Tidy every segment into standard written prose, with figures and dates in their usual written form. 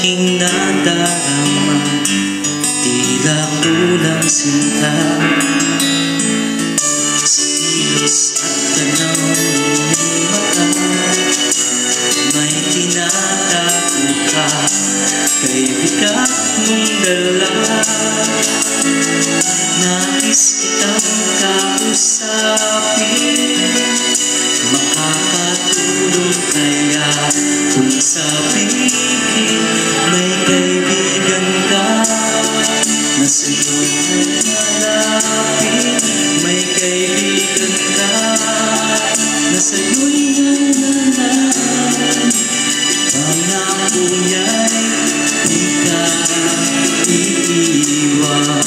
aking nadarama, tila kulang sinta. Sa kilos at tanaw ng mata, may tinatago ka, kay bigat mong dala. Nais kitang kausapin, makakatulong kaya kung sabihin may kaibigan ka na sa'yo'y naglalapit. May kaibigan ka na sa'yo'y naglalapit. Pangako niya'y di ka iiwan,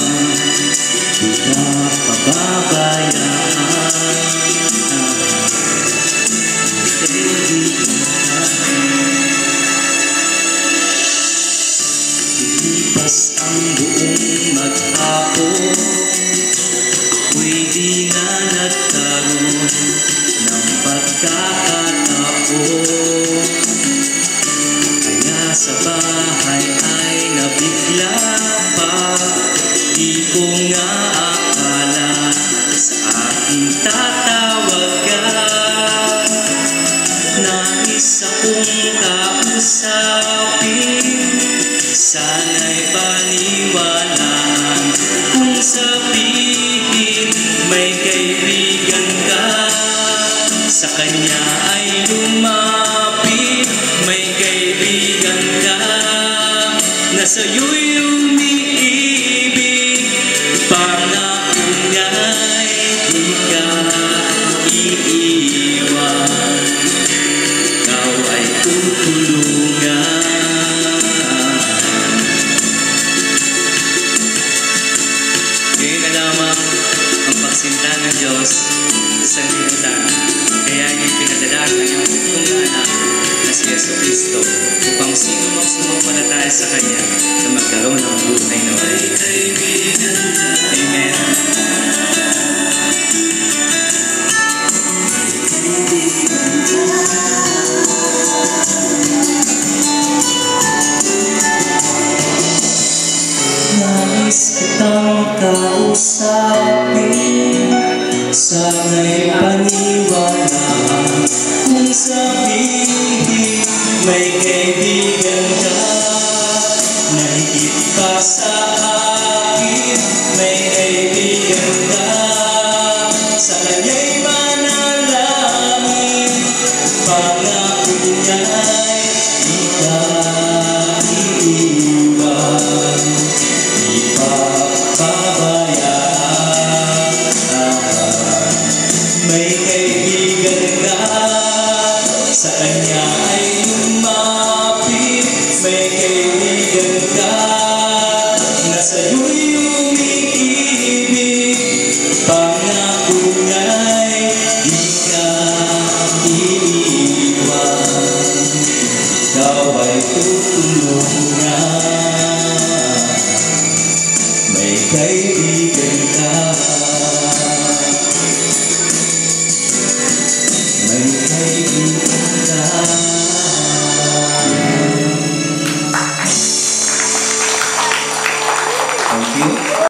di ka pababayaan. Lilipas ang buong maghapon, ako'y di na nagkaroon ng pagkakataon. Kaya sa bahay ay nabigla pa, di ko nga akala sa aking tatawagan. Nais akong kausapin, sana'y paniwalaan kung sabihin may kaibigan ka. Sa kanya ay lumapit, may kaibigan ka na sa'yo'y umiibig. Pangako niya'y di ka iiwan, ikaw ay tutulungan. Ngayon na lamang ang pagsinta ng Diyos sa sanlibutan. Kaya niya pinadala ang kanyang bugtong anak na si Jesucristo upang sino mang sumampalataya sa Kanya na magkaroon ng buhay na walang hanggan. Amen. Nais kitang kausapin, sana'y paniwalaan kung sabihin may kaibigan ka na higit pa sa akin. May kaibigan ka, sa kanya'y manalangin. Pangako niya